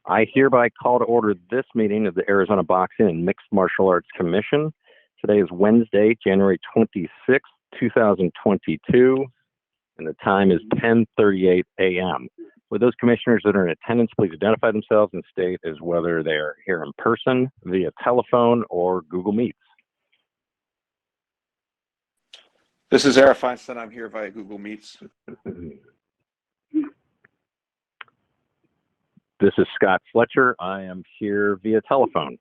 I hereby call to order this meeting of the Arizona Boxing and Mixed Martial Arts Commission. Today is Wednesday, January 26th, 2022, and the time is 10:38 a.m. With those commissioners that are in attendance, please identify themselves and state as whether they are here in person, via telephone, or Google Meets. This is Eric Feinstein. I'm here via Google Meets. This is Scott Fletcher. I am here via telephone.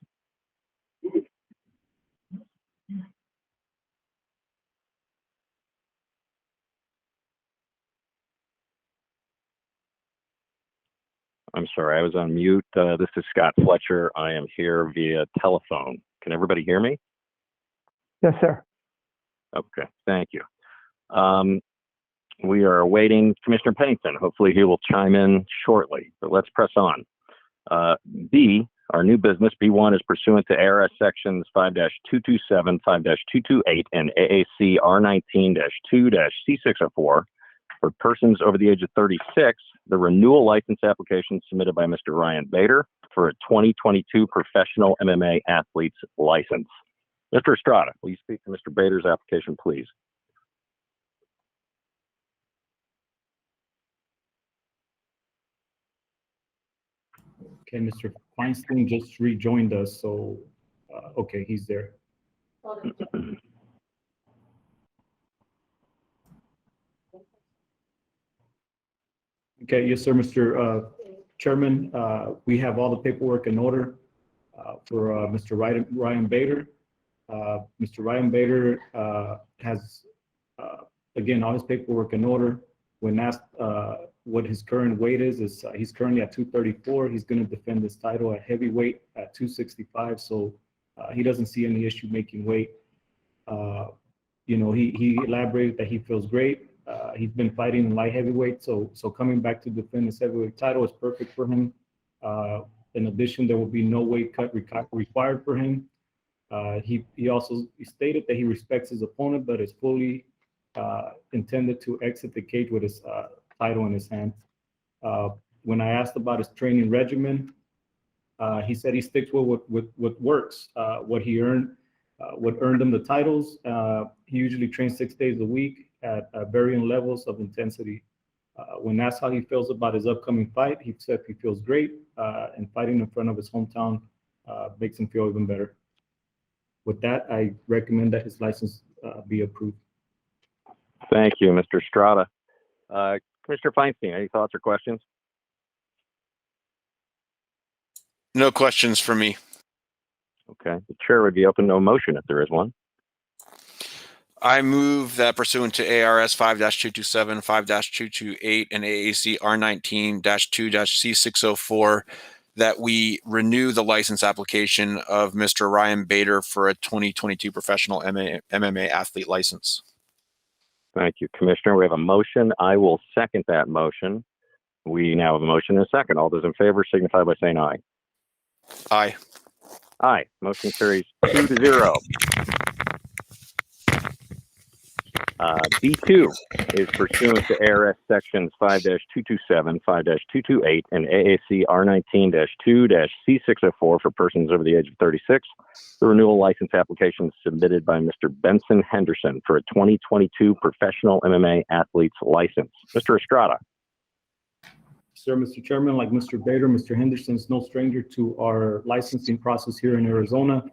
I'm sorry, I was on mute. This is Scott Fletcher. I am here via telephone. Can everybody hear me? Yes, sir. Okay, thank you. We are awaiting Commissioner Pennington. Hopefully he will chime in shortly, but let's press on. B, our new business, B1, is pursuant to ARS sections 5-227, 5-228, and AAC R19-2-C604 for persons over the age of 36, the renewal license application submitted by Mr. Ryan Bader for a 2022 professional MMA athlete's license. Mr. Estrada, will you speak to Mr. Bader's application, please? Okay, Mr. Feinstein just rejoined us, so okay, he's there. Okay, yes, sir, Mr. Chairman. We have all the paperwork in order for Mr. Ryan Bader. Mr. Ryan Bader has, again, all his paperwork in order. When asked what his current weight is he's currently at 234. He's going to defend his title at heavyweight at 265. So he doesn't see any issue making weight. You know, he elaborated that he feels great. He's been fighting in light heavyweight, so coming back to defend his heavyweight title is perfect for him. In addition, there will be no weight cut required for him. He also stated that he respects his opponent, but is fully intended to exit the cage with his title in his hand. When I asked about his training regimen, he said he sticks with what works, what he earned, what earned him the titles. He usually trains 6 days a week at varying levels of intensity. When asked how he feels about his upcoming fight, he said he feels great, and fighting in front of his hometown makes him feel even better. With that, I recommend that his license be approved. Thank you, Mr. Estrada. Commissioner Feinstein, any thoughts or questions? No questions for me. Okay, the chair would be open to a motion if there is one. I move that pursuant to ARS 5-227, 5-228, and AAC R19-2-C604, that we renew the license application of Mr. Ryan Bader for a 2022 professional MMA athlete license. Thank you, Commissioner. We have a motion. I will second that motion. We now have a motion and a second. All those in favor signify by saying aye. Aye. Aye. Motion carries 2-0. B2 is pursuant to ARS sections 5-227, 5-228, and AAC R19-2-C604 for persons over the age of 36. The renewal license application submitted by Mr. Benson Henderson for a 2022 professional MMA athlete's license. Mr. Estrada. Sir, Mr. Chairman, like Mr. Bader, Mr. Henderson is no stranger to our licensing process here in Arizona.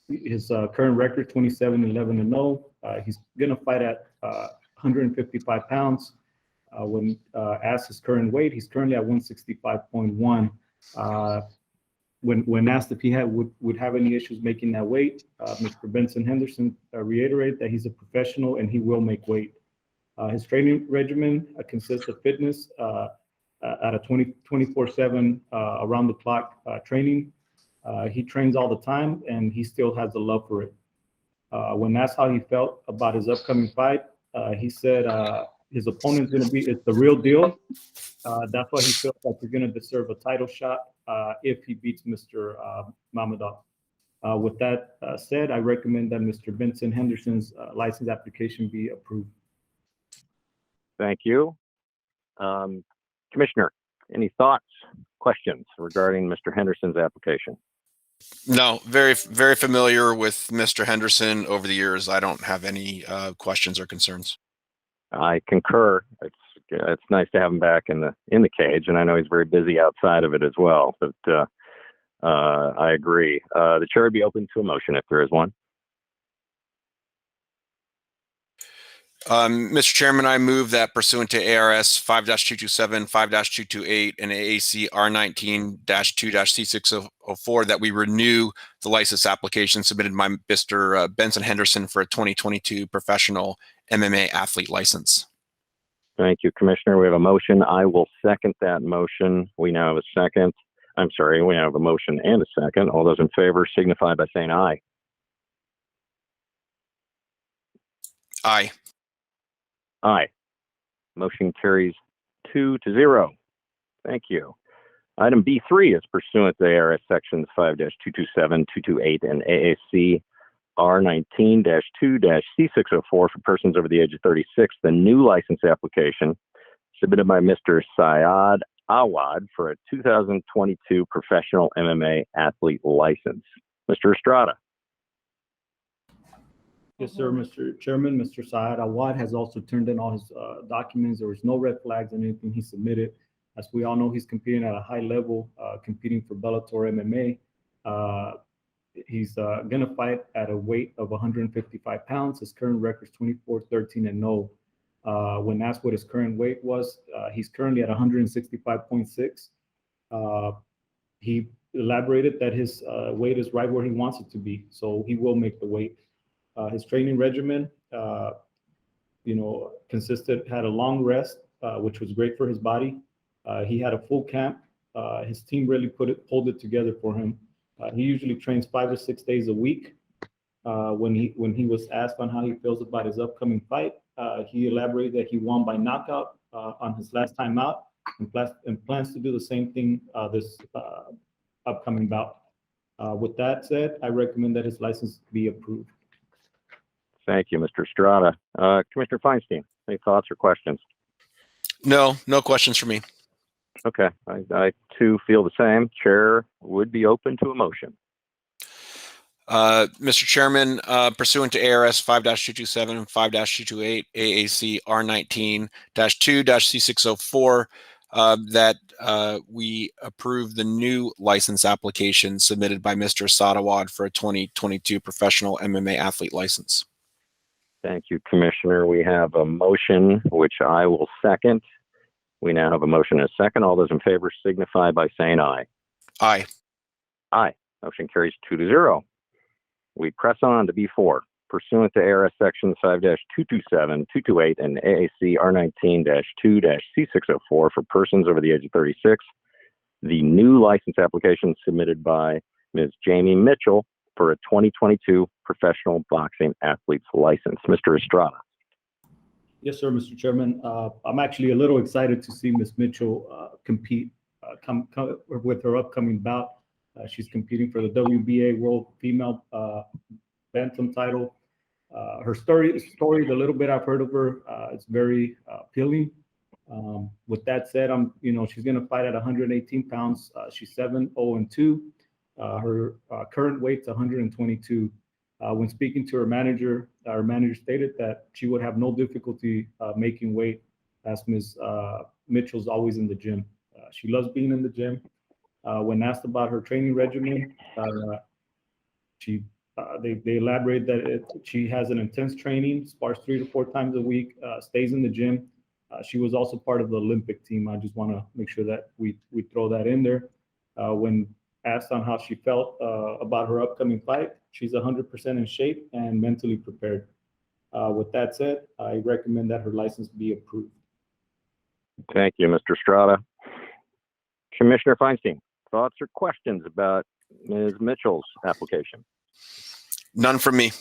His current record, 27-11-0. He's going to fight at 155 pounds. When asked his current weight, he's currently at 165.1. When asked if he would have any issues making that weight, Mr. Benson Henderson reiterated that he's a professional and he will make weight. His training regimen consists of fitness at a 24/7 around-the-clock training. He trains all the time, and he still has a love for it. When asked how he felt about his upcoming fight, he said his opponent's going to be, it's the real deal. That's why he feels like he's going to deserve a title shot if he beats Mr. Mamadov. With that said, I recommend that Mr. Benson Henderson's license application be approved. Thank you. Commissioner, Any thoughts, questions regarding Mr. Henderson's application? No, very familiar with Mr. Henderson over the years. I don't have any questions or concerns. I concur. It's nice to have him back in the cage, and I know he's very busy outside of it as well. But I agree. The chair would be open to a motion if there is one. Mr. Chairman, I move that pursuant to ARS 5-227, 5-228, and AAC R19-2-C604, that we renew the license application submitted by Mr. Benson Henderson for a 2022 professional MMA athlete license. Thank you, Commissioner. We have a motion. I will second that motion. We now have a second. I'm sorry, we have a motion and a second. All those in favor signify by saying aye. Aye. Aye. Motion carries 2-0. Thank you. Item B3 is pursuant to ARS sections 5-227, 228, and AAC R19-2-C604 for persons over the age of 36. The new license application submitted by Mr. Saad Awad for a 2022 professional MMA athlete license. Mr. Estrada. Yes, sir, Mr. Chairman. Mr. Saad Awad has also turned in all his documents. There was no red flags on anything he submitted. As we all know, he's competing at a high level, competing for Bellator MMA. He's going to fight at a weight of 155 pounds. His current record is 24-13-0. When asked what his current weight was, he's currently at 165.6. He elaborated that his weight is right where he wants it to be, so he will make the weight. His training regimen, had a long rest, which was great for his body. He had a full camp. His team really pulled it together for him. He usually trains 5 or 6 days a week. When he was asked on how he feels about his upcoming fight, he elaborated that he won by knockout on his last time out, and plans to do the same thing this upcoming bout. With that said, I recommend that his license be approved. Thank you, Mr. Estrada. Commissioner Feinstein, any thoughts or questions? No questions for me. Okay, I too feel the same. Chair would be open to a motion. Mr. Chairman, pursuant to ARS 5-227, 5-228, AAC R19-2-C604, that we approve the new license application submitted by Mr. Saad Awad for a 2022 professional MMA athlete license. Thank you, Commissioner. We have a motion, which I will second. We now have a motion and a second. All those in favor signify by saying aye. Aye. Aye. Motion carries 2-0. We press on to B4. Pursuant to ARS sections 5-227, 228, and AAC R19-2-C604 for persons over the age of 36, the new license application submitted by Ms. Jamie Mitchell for a 2022 professional boxing athlete's license. Mr. Estrada. Yes, sir, Mr. Chairman. I'm actually a little excited to see Ms. Mitchell compete with her upcoming bout. She's competing for the WBA World Female Bantam title. Her story, the little bit I've heard of her, it's very appealing. With that said, she's going to fight at 118 pounds. She's 7-0-2. Her current weight's 122. When speaking to her manager stated that she would have no difficulty making weight, as Ms. Mitchell's always in the gym. She loves being in the gym. When asked about her training regimen, they elaborate that she has an intense training, spars 3 to 4 times a week, stays in the gym. She was also part of the Olympic team. I just want to make sure that we throw that in there. When asked on how she felt about her upcoming fight, she's 100% in shape and mentally prepared. With that said, I recommend that her license be approved. Thank you, Mr. Estrada. Commissioner Feinstein, thoughts or questions about Ms. Mitchell's application? None from me.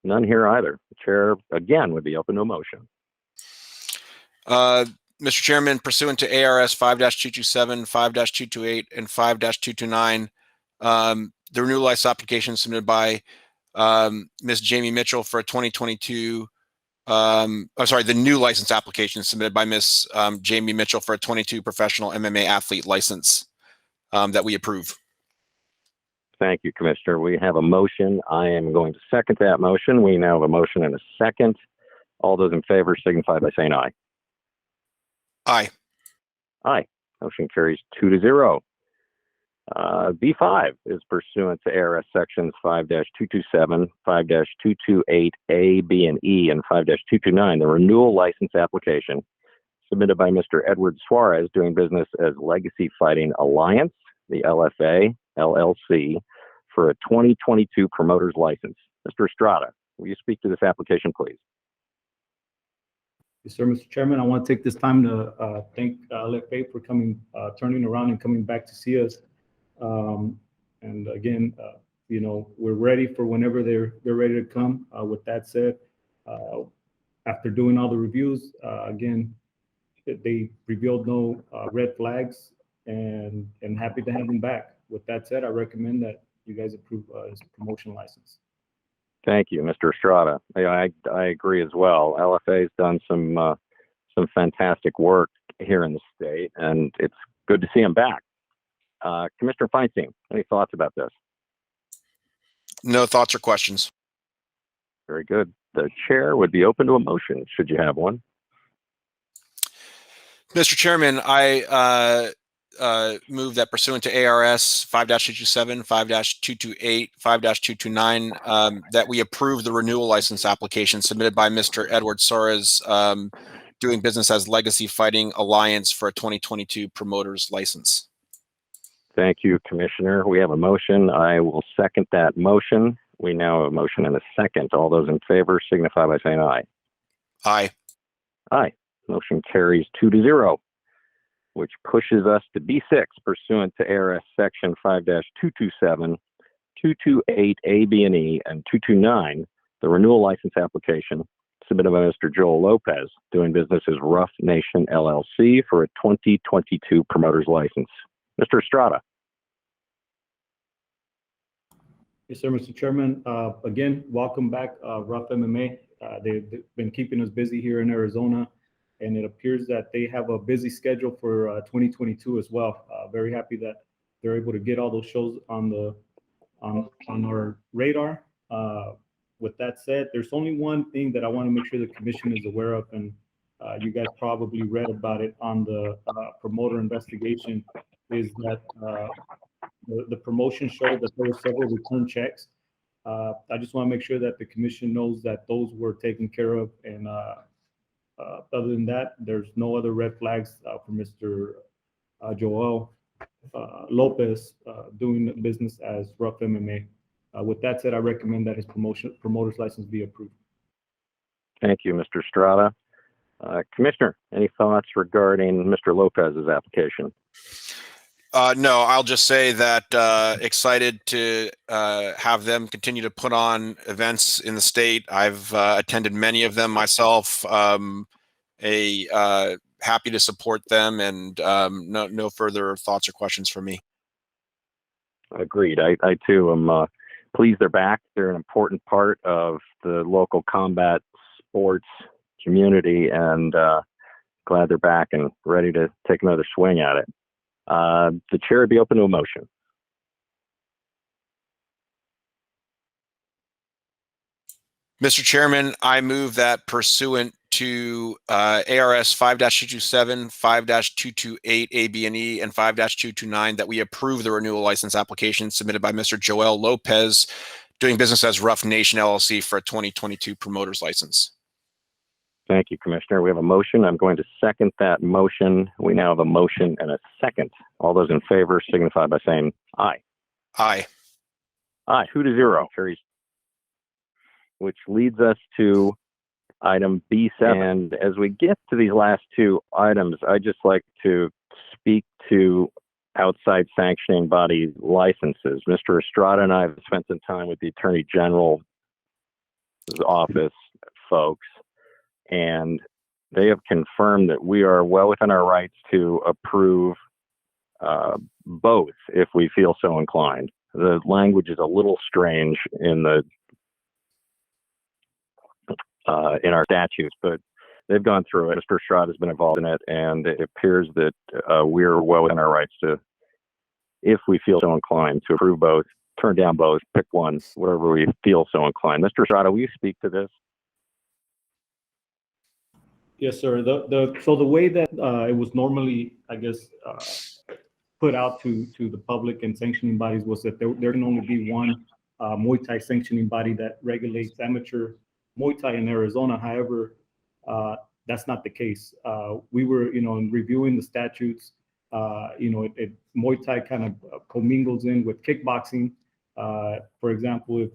None here either. The chair, again, would be open to a motion. Mr. Chairman, pursuant to ARS 5-227, 5-228, and 5-229, the renewal license application submitted by Ms. Jamie Mitchell for a 2022 the new license application submitted by Miss Jamie Mitchell for a 22 professional MMA athlete license that we approve. Thank you, Commissioner. We have a motion. I am going to second that motion. We now have a motion and a second. All those in favor signify by saying aye. Aye. Aye. Motion carries 2-0. B5 is pursuant to ARS sections 5-227, 5-228A, B, and E, and 5-229, the renewal license application submitted by Mr. Edward Suarez, doing business as Legacy Fighting Alliance, the LFA, LLC, for a 2022 promoter's license. Mr. Estrada, will you speak to this application, please? Yes, sir, Mr. Chairman. I want to take this time to thank LFA for turning around and coming back to see us. And again, we're ready for whenever they're ready to come. With that said, after doing all the reviews, again, they revealed no red flags, and happy to have them back. With that said, I recommend that you guys approve his promotion license. Thank you, Mr. Estrada. I agree as well. LFA has done some fantastic work here in the state, and it's good to see him back. Commissioner Feinstein, any thoughts about this? No thoughts or questions. Very good. The chair would be open to a motion, should you have one. Mr. Chairman, I move that pursuant to ARS 5-227, 5-228, 5-229, that we approve the renewal license application submitted by Mr. Edward Suarez, doing business as Legacy Fighting Alliance for a 2022 promoter's license. Thank you, Commissioner. We have a motion. I will second that motion. We now have a motion and a second. All those in favor signify by saying aye. Aye. Aye. Motion carries 2-0, which pushes us to B6 pursuant to ARS section 5-227, 228A, B, and E, and 229, the renewal license application submitted by Mr. Joel Lopez, doing business as RUF Nation LLC, for a 2022 promoter's license. Mr. Estrada. Yes, sir, Mr. Chairman. Again, welcome back, RUF MMA. They've been keeping us busy here in Arizona, and it appears that they have a busy schedule for 2022 as well. Very happy that they're able to get all those shows on our radar. With that said, there's only one thing that I want to make sure the commission is aware of, and you guys probably read about it on the promoter investigation, is that the promotion showed that there were several return checks. I just want to make sure that the commission knows that those were taken care of, and other than that, there's no other red flags for Mr. Joel Lopez doing business as RUF MMA. With that said, I recommend that his promoter's license be approved. Thank you, Mr. Estrada. Commissioner, any thoughts regarding Mr. Lopez's application? No, I'll just say that excited to have them continue to put on events in the state. I've attended many of them myself. Happy to support them, and no further thoughts or questions from me. Agreed. I too am pleased they're back. They're an important part of the local combat sports community, and glad they're back and ready to take another swing at it. The chair would be open to a motion. Mr. Chairman, I move that pursuant to ARS 5-227, 5-228 A, B, and E, and 5-229, that we approve the renewal license application submitted by Mr. Joel Lopez, doing business as RUF Nation LLC, for a 2022 promoter's license. Thank you, Commissioner. We have a motion. I'm going to second that motion. We now have a motion and a second. All those in favor signify by saying aye. Aye. Aye. 2-0 carries. Which leads us to item B7. And as we get to these last two items, I'd just like to speak to outside sanctioning body licenses. Mr. Estrada and I have spent some time with the Attorney General's office folks, and they have confirmed that we are well within our rights to approve both if we feel so inclined. The language is a little strange in the in our statutes, but they've gone through it. Mr. Stroud has been involved in it, and it appears that we're well within our rights to, if we feel so inclined, to approve both, turn down both, pick one, whatever we feel so inclined. Mr. Stroud, will you speak to this? Yes, sir. So the way that it was normally, I guess, put out to the public and sanctioning bodies was that there can only be one Muay Thai sanctioning body that regulates amateur Muay Thai in Arizona. However, that's not the case. We were, in reviewing the statutes, Muay Thai kind of commingles in with kickboxing. For example, if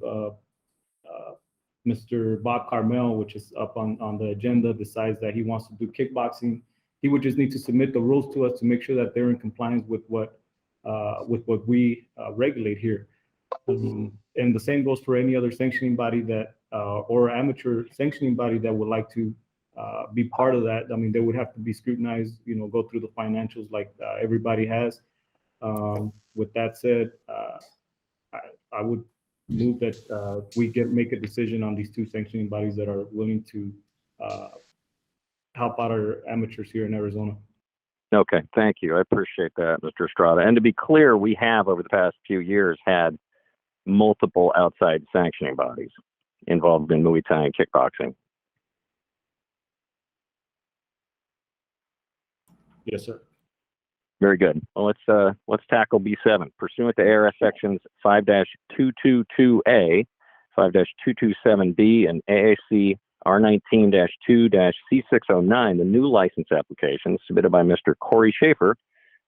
Mr. Bob Carmel, which is up on the agenda, decides that he wants to do kickboxing, he would just need to submit the rules to us to make sure that they're in compliance with what we regulate here. And the same goes for any other sanctioning body that or amateur sanctioning body that would like to be part of that. I mean, they would have to be scrutinized, go through the financials like everybody has. With that said, I would move that we make a decision on these two sanctioning bodies that are willing to help out our amateurs here in Arizona. Okay, thank you. I appreciate that, Mr. Estrada. And to be clear, we have over the past few years had multiple outside sanctioning bodies involved in Muay Thai and kickboxing. Yes, sir. Very good. Well, let's tackle B7. Pursuant to ARS sections 5-222A, 5-227B, and AAC R19-2-C609, the new license application submitted by Mr. Cory Schafer,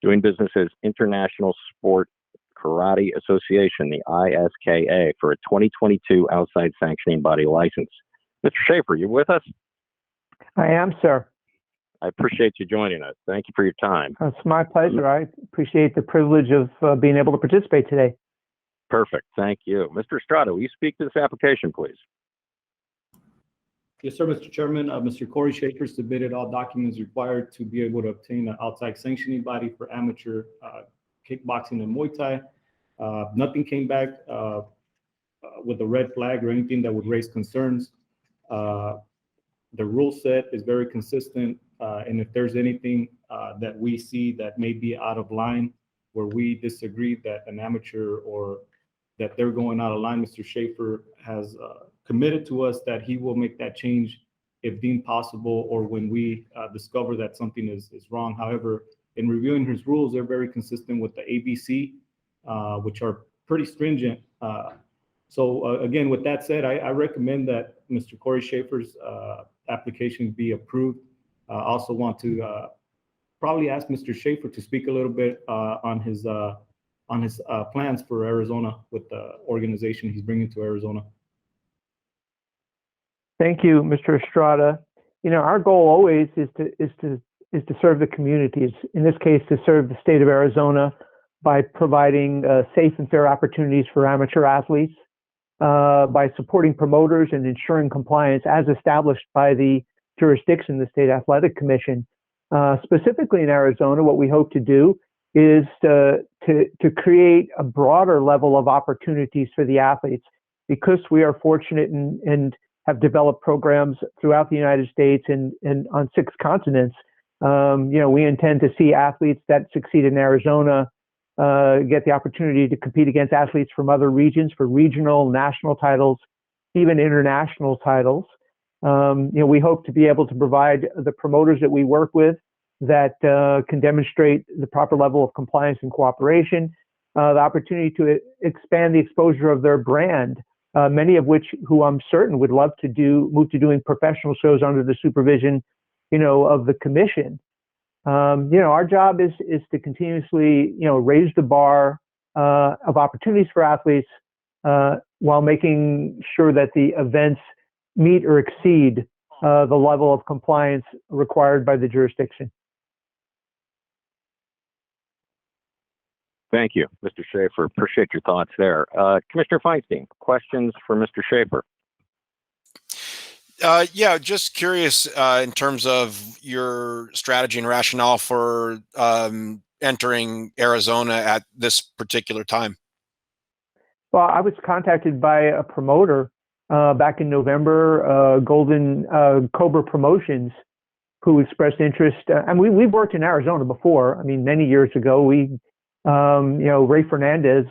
doing business as International Sport Karate Association, the ISKA, for a 2022 outside sanctioning body license. Mr. Schafer, you with us? I am, sir. I appreciate you joining us. Thank you for your time. It's my pleasure. I appreciate the privilege of being able to participate today. Perfect. Thank you. Mr. Estrada, will you speak to this application, please? Yes, sir, Mr. Chairman. Mr. Cory Schafer submitted all documents required to be able to obtain an outside sanctioning body for amateur kickboxing and Muay Thai. Nothing came back with a red flag or anything that would raise concerns. The rule set is very consistent, and if there's anything that we see that may be out of line, where we disagree that an amateur or that they're going out of line, Mr. Schafer has committed to us that he will make that change if deemed possible or when we discover that something is wrong. However, in reviewing his rules, they're very consistent with the ABC, which are pretty stringent. So again, with that said, I recommend that Mr. Cory Schafer's application be approved. I also want to probably ask Mr. Schafer to speak a little bit on his plans for Arizona with the organization he's bringing to Arizona. Thank you, Mr. Estrada. Our goal always is to serve the communities. In this case, to serve the state of Arizona by providing safe and fair opportunities for amateur athletes, by supporting promoters and ensuring compliance as established by the jurisdiction, the State Athletic Commission. Specifically in Arizona, what we hope to do is to create a broader level of opportunities for the athletes, because we are fortunate and have developed programs throughout the United States and on 6 continents. We intend to see athletes that succeed in Arizona get the opportunity to compete against athletes from other regions for regional, national titles, even international titles. We hope to be able to provide the promoters that we work with that can demonstrate the proper level of compliance and cooperation, the opportunity to expand the exposure of their brand, many of which who I'm certain would love to move to doing professional shows under the supervision, of the commission. Our job is to continuously, raise the bar of opportunities for athletes while making sure that the events meet or exceed the level of compliance required by the jurisdiction. Thank you, Mr. Schafer. Appreciate your thoughts there. Commissioner Feinstein, questions for Mr. Schafer? Yeah, just curious in terms of your strategy and rationale for entering Arizona at this particular time. Well, I was contacted by a promoter back in November, Cobra Promotions, who expressed interest. And we've worked in Arizona before. I mean, many years ago, Ray Fernandez,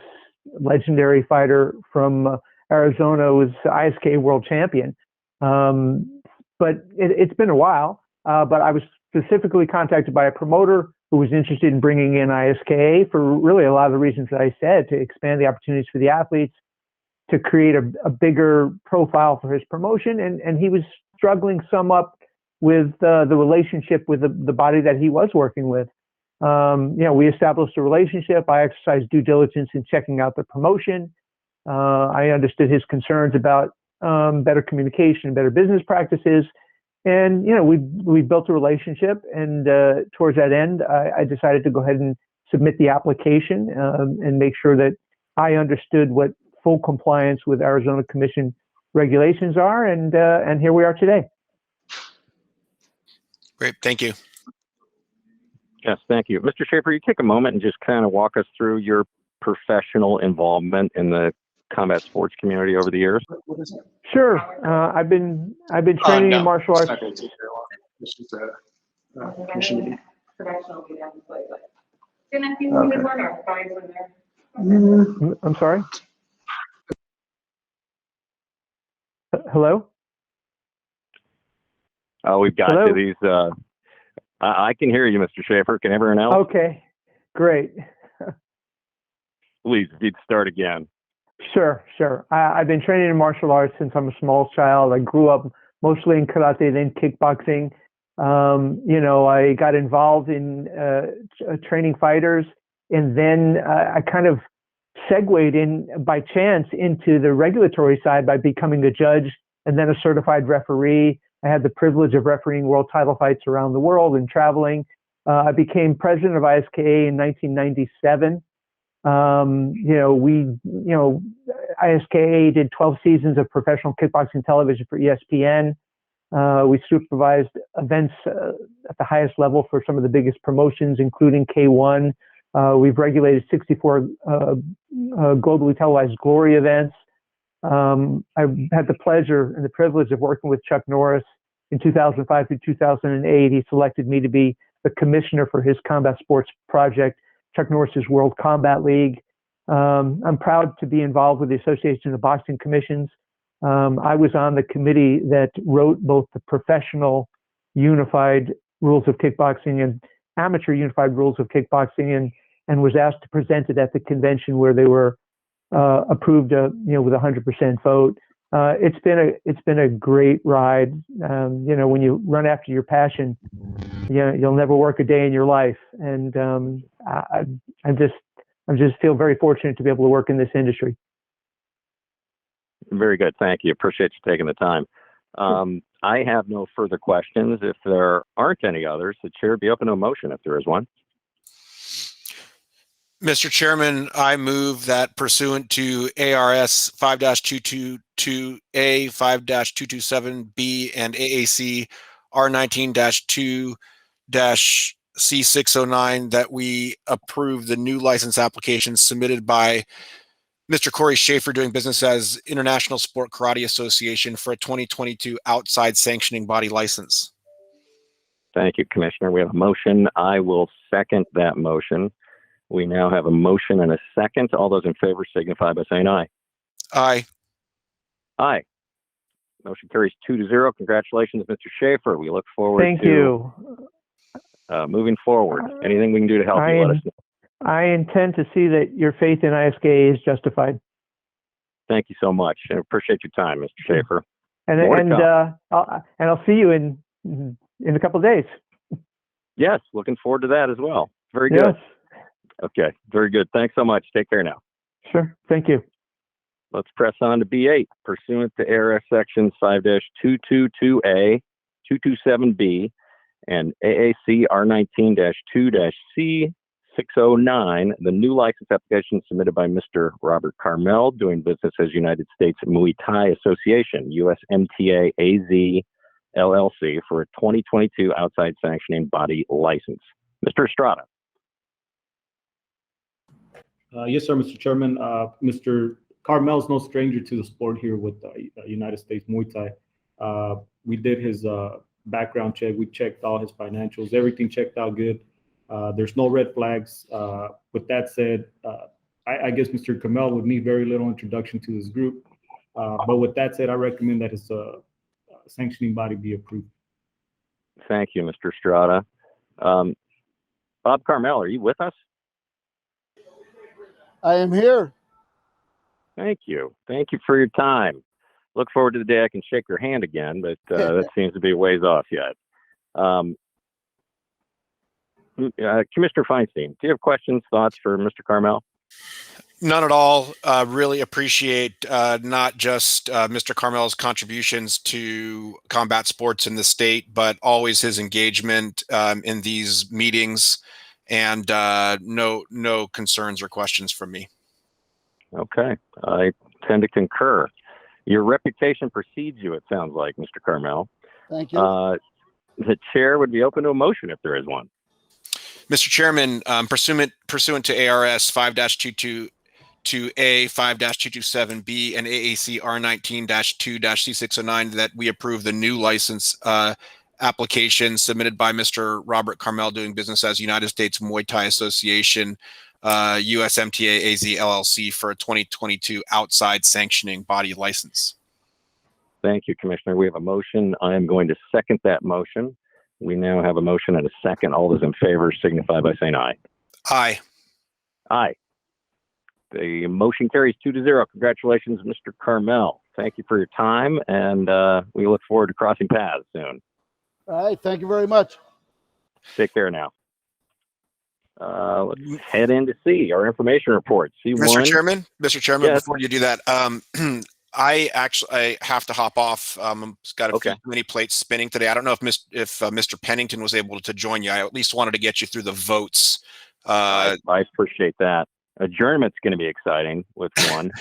legendary fighter from Arizona, was ISKA world champion. But it's been a while. But I was specifically contacted by a promoter who was interested in bringing in ISKA for really a lot of the reasons that I said, to expand the opportunities for the athletes, to create a bigger profile for his promotion. And he was struggling somewhat with the relationship with the body that he was working with. We established a relationship. I exercised due diligence in checking out the promotion. I understood his concerns about better communication, better business practices. And, we built a relationship. And towards that end, I decided to go ahead and submit the application and make sure that I understood what full compliance with Arizona Commission regulations are. And here we are today. Great. Thank you. Yes, thank you. Mr. Schafer, you take a moment and just kind of walk us through your professional involvement in the combat sports community over the years? Sure. I've been training in martial arts. It's just a commission meeting. I'm sorry? Hello? Oh, we've got Hello? to these. I can hear you, Mr. Schafer. Can everyone else? Okay, great. Please, if you'd start again. Sure. I've been training in martial arts since I'm a small child. I grew up mostly in karate, then kickboxing. I got involved in training fighters, and then I kind of segued in by chance into the regulatory side by becoming a judge and then a certified referee. I had the privilege of refereeing world title fights around the world and traveling. I became president of ISKA in 1997. ISKA did 12 seasons of professional kickboxing television for ESPN. We supervised events at the highest level for some of the biggest promotions, including K1. We've regulated 64 globally televised glory events. I had the pleasure and the privilege of working with Chuck Norris in 2005 through 2008. He selected me to be the commissioner for his combat sports project, Chuck Norris's World Combat League. I'm proud to be involved with the Association of Boxing Commissions. I was on the committee that wrote both the professional unified rules of kickboxing and amateur unified rules of kickboxing, and was asked to present it at the convention where they were approved, with 100% vote. It's been a great ride. When you run after your passion, you'll never work a day in your life. And I just feel very fortunate to be able to work in this industry. Very good. Thank you. Appreciate you taking the time. I have no further questions. If there aren't any others, the chair would be open to a motion if there is one. Mr. Chairman, I move that pursuant to ARS 5-222A, 5-227B, and AAC R19-2-C609 that we approve the new license application submitted by Mr. Cory Schafer, doing business as International Sport Karate Association, for a 2022 Outside Sanctioning Body license. Thank you, Commissioner. We have a motion. I will second that motion. We now have a motion and a second. All those in favor signify by saying aye. Aye. Aye. Motion carries 2-0. Congratulations, Mr. Schafer. We look forward Thank you. Moving forward. Anything we can do to help you, let us know. I intend to see that your faith in ISKA is justified. Thank you so much. I appreciate your time, Mr. Schafer. I'll see you in a couple of days. Yes, looking forward to that as well. Very good. Yes. Okay, very good. Thanks so much. Take care now. Sure. Thank you. Let's press on to B8. Pursuant to ARS Sections 5-222A, 227B, and AAC R19-2-C609, the new license application submitted by Mr. Robert Carmel, doing business as United States Muay Thai Association, USMTA AZ LLC, for a 2022 Outside Sanctioning Body license. Mr. Estrada. Yes, sir, Mr. Chairman. Mr. Carmel's no stranger to the sport here with United States Muay Thai. We did his background check. We checked all his financials. Everything checked out good. There's no red flags. With that said, I guess Mr. Carmel would need very little introduction to this group. But with that said, I recommend that his sanctioning body be approved. Thank you, Mr. Estrada. Bob Carmel, are you with us? I am here. Thank you. Thank you for your time. Look forward to the day I can shake your hand again, but that seems to be a ways off yet. Commissioner Feinstein, do you have questions, thoughts for Mr. Carmel? None at all. Really appreciate not just Mr. Carmel's contributions to combat sports in the state, but always his engagement in these meetings, and no concerns or questions from me. Okay. I tend to concur. Your reputation precedes you, it sounds like, Mr. Carmel. Thank you. The chair would be open to a motion if there is one. Mr. Chairman, pursuant to ARS 5-222A, 5-227B, and AAC R19-2-C609, that we approve the new license application submitted by Mr. Robert Carmel, doing business as United States Muay Thai Association, USMTA AZ LLC, for a 2022 outside sanctioning body license. Thank you, Commissioner. We have a motion. I am going to second that motion. We now have a motion and a second. All those in favor signify by saying aye. Aye. Aye. The motion carries 2-0. Congratulations, Mr. Carmel. Thank you for your time, and we look forward to crossing paths soon. All right. Thank you very much. Take care now. Let's head in to C, our information report. C1. Mr. Chairman, Yes. Before you do that, I have to hop off. Got a few many plates spinning today. I don't know if Mr. Pennington was able to join you. I at least wanted to get you through the votes. I appreciate that. Adjournment's going to be exciting with one.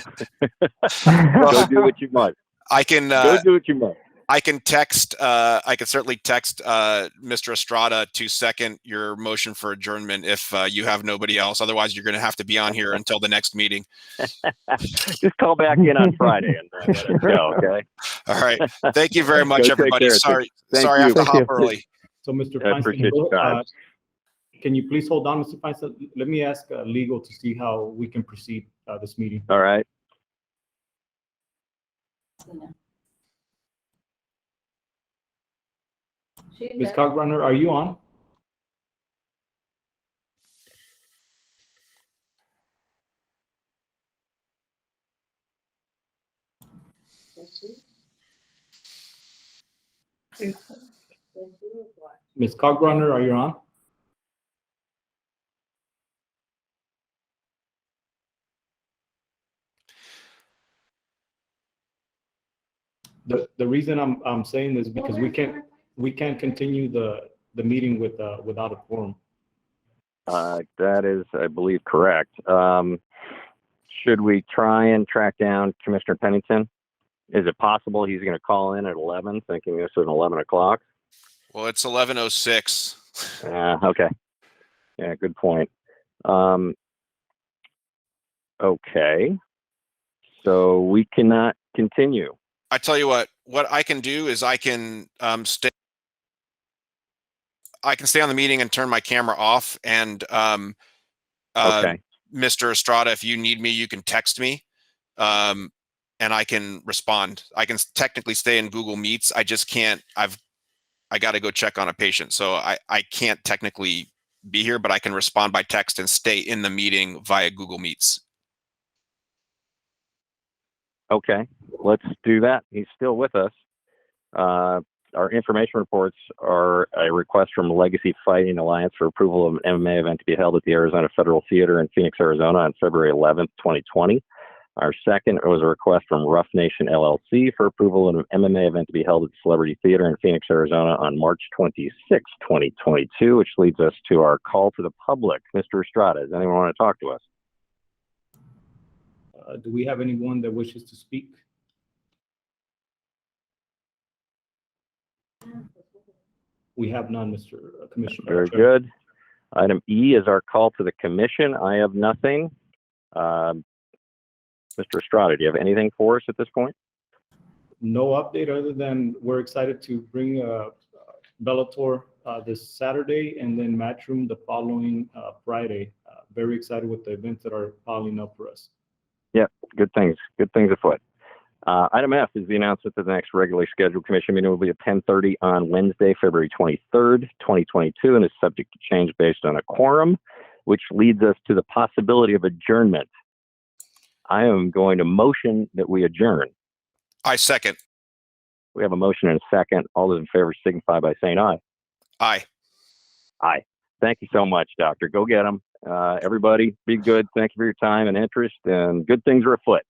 Go do what you must. I can go do what you must. I can text. I can certainly text Mr. Estrada to second your motion for adjournment if you have nobody else. Otherwise, you're going to have to be on here until the next meeting. Just call back in on Friday and let us go. Okay. All right. Thank you very much, everybody. Sorry, I have to hop early. So, Mr. I appreciate your time. Can you please hold on, Mr. Feinstein? Let me ask legal to see how we can proceed this meeting. All right. Ms. Cogrunner, are you on? Ms. Cogrunner, are you on? The reason I'm saying this is because we can't continue the meeting without a quorum. That is, I believe, correct. Should we try and track down Commissioner Pennington? Is it possible he's going to call in at 11, thinking this is 11 o'clock? Well, it's 11:06. Okay. Yeah, good point. Okay. So we cannot continue. I tell you what I can do is I can stay on the meeting and turn my camera off, and Mr. Estrada, if you need me, you can text me, and I can respond. I can technically stay in Google Meets. I just can't. I got to go check on a patient, so I can't technically be here, but I can respond by text and stay in the meeting via Google Meets. Okay, let's do that. He's still with us. Our information reports are a request from Legacy Fighting Alliance for approval of an MMA event to be held at the Arizona Federal Theater in Phoenix, Arizona on February 11th, 2020. Our second was a request from RUF Nation LLC for approval of an MMA event to be held at the Celebrity Theater in Phoenix, Arizona on March 26th, 2022, which leads us to our call to the public. Mr. Estrada, does anyone want to talk to us? Do we have anyone that wishes to speak? We have none, Mr. Commissioner. Very good. Item E is our call to the commission. I have nothing. Mr. Estrada, do you have anything for us at this point? No update other than we're excited to bring Bellator this Saturday and then Matchroom the following Friday. Very excited with the events that are piling up for us. Yeah, good things afoot. Item F is the announcement that the next regularly scheduled commission meeting will be at 10:30 on Wednesday, February 23rd, 2022, and is subject to change based on a quorum, which leads us to the possibility of adjournment. I am going to motion that we adjourn. I second. We have a motion and a second. All those in favor signify by saying aye. Aye. Aye. Thank you so much, Doctor. Go get them. Everybody, be good. Thank you for your time and interest, and good things are afoot.